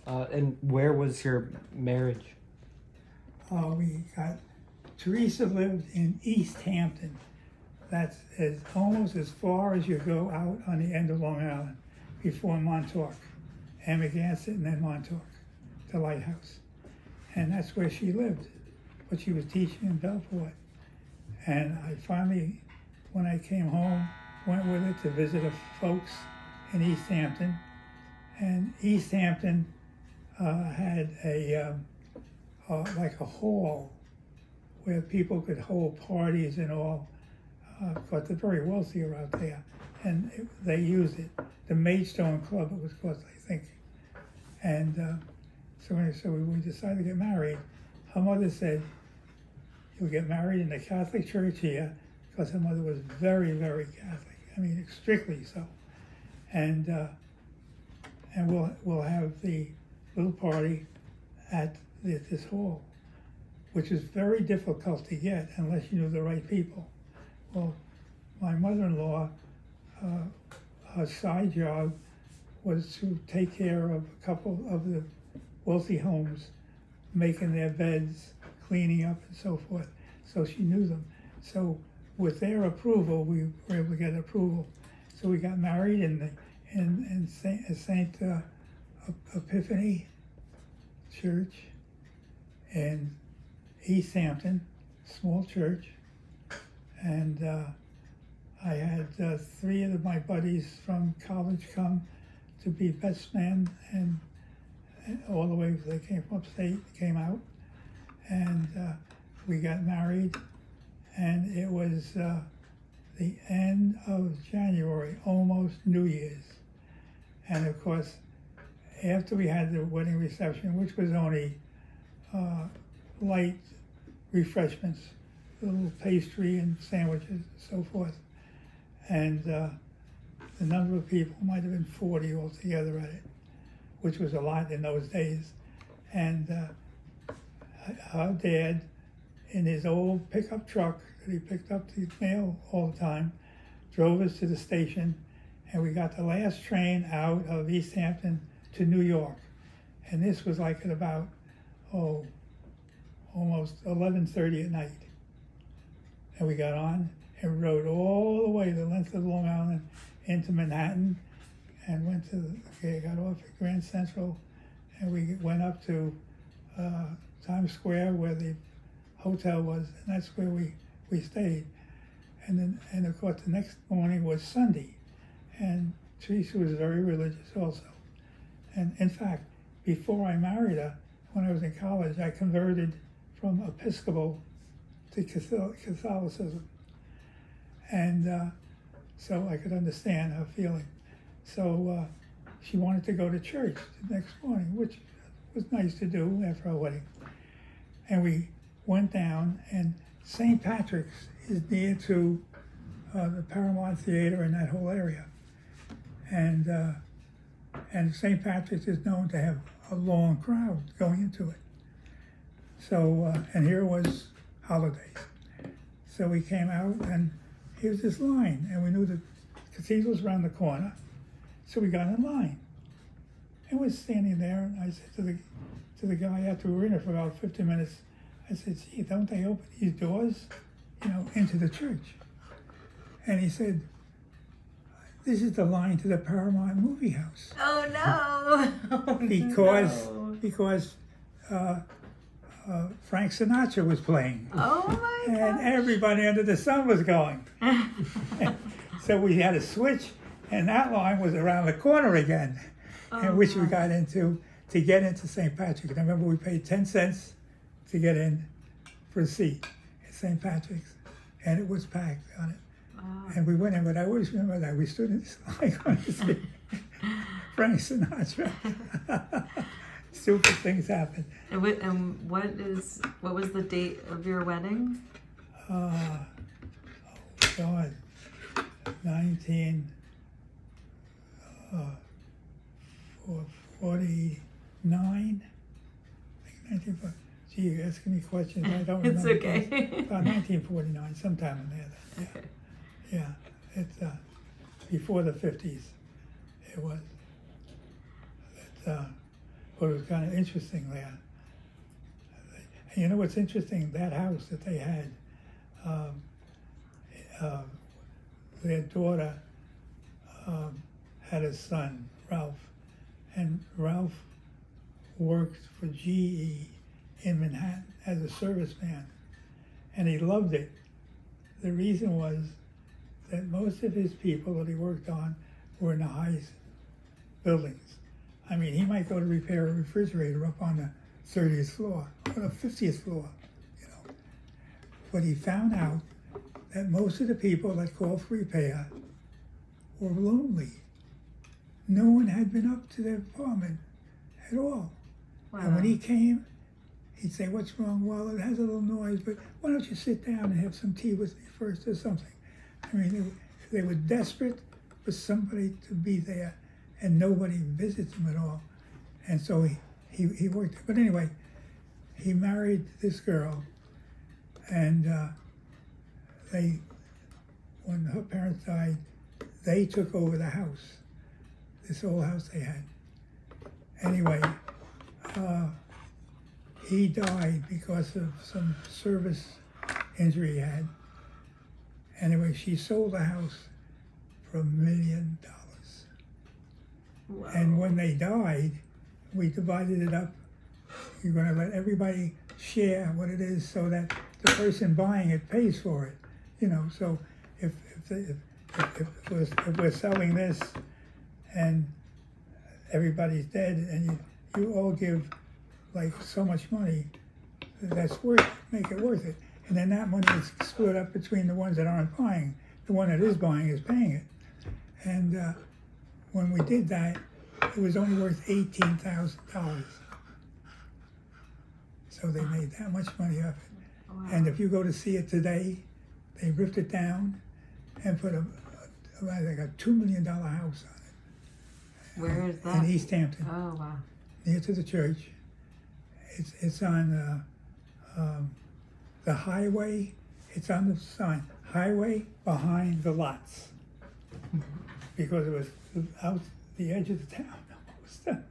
And where was your marriage? We got, Teresa lived in East Hampton. That's almost as far as you go out on the end of Long Island before Montauk, Amagansett and then Montauk, the lighthouse. And that's where she lived, but she was teaching in Bellport. And I finally, when I came home, went with her to visit the folks in East Hampton. And East Hampton had like a hall where people could hold parties and all, because they're very wealthy around there. And they used it. The Maidstone Club, it was called, I think. And so we decided to get married. Her mother said, "You'll get married in the Catholic Church here," because her mother was very, very Catholic. I mean, strictly so. And we'll have the little party at this hall, which is very difficult to get unless you knew the right people. Well, my mother-in-law, her side job was to take care of a couple of the wealthy homes, making their beds, cleaning up and so forth. So she knew them. So with their approval, we were able to get approval. So we got married in Saint Epiphany Church in East Hampton, small church. And I had three of my buddies from college come to be best men, and all the way they came from upstate, came out, and we got married, and it was the end of January, almost New Year's. And of course, after we had the wedding reception, which was only light refreshments, a little pastry and sandwiches and so forth, and the number of people might have been 40 altogether at it, which was a lot in those days. And our dad, in his old pickup truck that he picked up the mail all the time, drove us to the station, and we got the last train out of East Hampton to New York. And this was like at about, almost 11:30 at night. And we got on and rode all the way the length of Long Island into Manhattan, and went to, got off at Grand Central, and we went up to Times Square where the hotel was, and that's where we stayed. And of course the next morning was Sunday, and Teresa was very religious also. And in fact, before I married her, when I was in college, I converted from Episcopal to Catholicism. And so I could understand her feeling. So she wanted to go to church the next morning, which was nice to do after our wedding. And we went down, and St. Patrick's is near to the Paramount Theater in that whole area. And St. Patrick's is known to have a long crowd going into it. So, and here was holidays. So we came out, and here's this line, and we knew the cathedral's around the corner, so we got in line. And we're standing there, and I said to the guy after we were in it for about 50 minutes, I said, "Gee, don't they open these doors, into the church?" And he said, "This is the line to the Paramount movie house." Oh no! Because Frank Sinatra was playing. Oh my And gosh. everybody under the sun was going. So we had a switch, and that line was around the corner again, which we got into to get into St. Patrick's. And I remember we paid 10 cents to get in for a seat at St. Patrick's, and it was packed on it. And we went in, but I always remember that we stood in this line going to see Frank Sinatra. Stupid things happen. And what was the date of your wedding? God, 1949. I think 1940. Gee, you're asking me questions I don't remember. It's okay. About 1949, sometime in there. Yeah. Okay. Yeah, it's before the 50s. It was. but it was kind of interesting there. And you know what's interesting? That house that they had, um, their daughter had a son, Ralph, and Ralph worked for GE in Manhattan as a serviceman, and he loved it. The reason was that most of his people that he worked on were in the highest buildings. I mean, he might go to repair a refrigerator up on the 30th floor or the 50th floor, you know. But he found out that most of the people that called for repair were lonely. No one had been up to their apartment at all. Wow. And when he came, he'd say, "What's wrong?" "Well, it has a little noise, but why don't you sit down and have some tea with me first or something?" I mean, they were desperate for somebody to be there, and nobody visits them at all. And so he worked. But anyway, he married this girl, and when her parents died, they took over the house, this old house they had. Anyway, he died because of some service injury he had. Anyway, she sold the house for $1 million. Wow. And when they died, we divided it up. You're going to let everybody share what it is so that the person buying it pays for it. You know, so if we're selling this and everybody's dead and you all give like so much money, that's make it worth it. And then that money is split up between the ones that aren't buying. The one that is buying is paying it. And when we did that, it was only worth $18,000. So they made that much money off it. Wow. And if you go to see it today, they ripped it down and put like a $2 million house on Where is it that? in East Hampton, Oh, wow. near to the church. It's on the highway. It's on the sign, highway behind the lots, because it was out the edge of the town almost.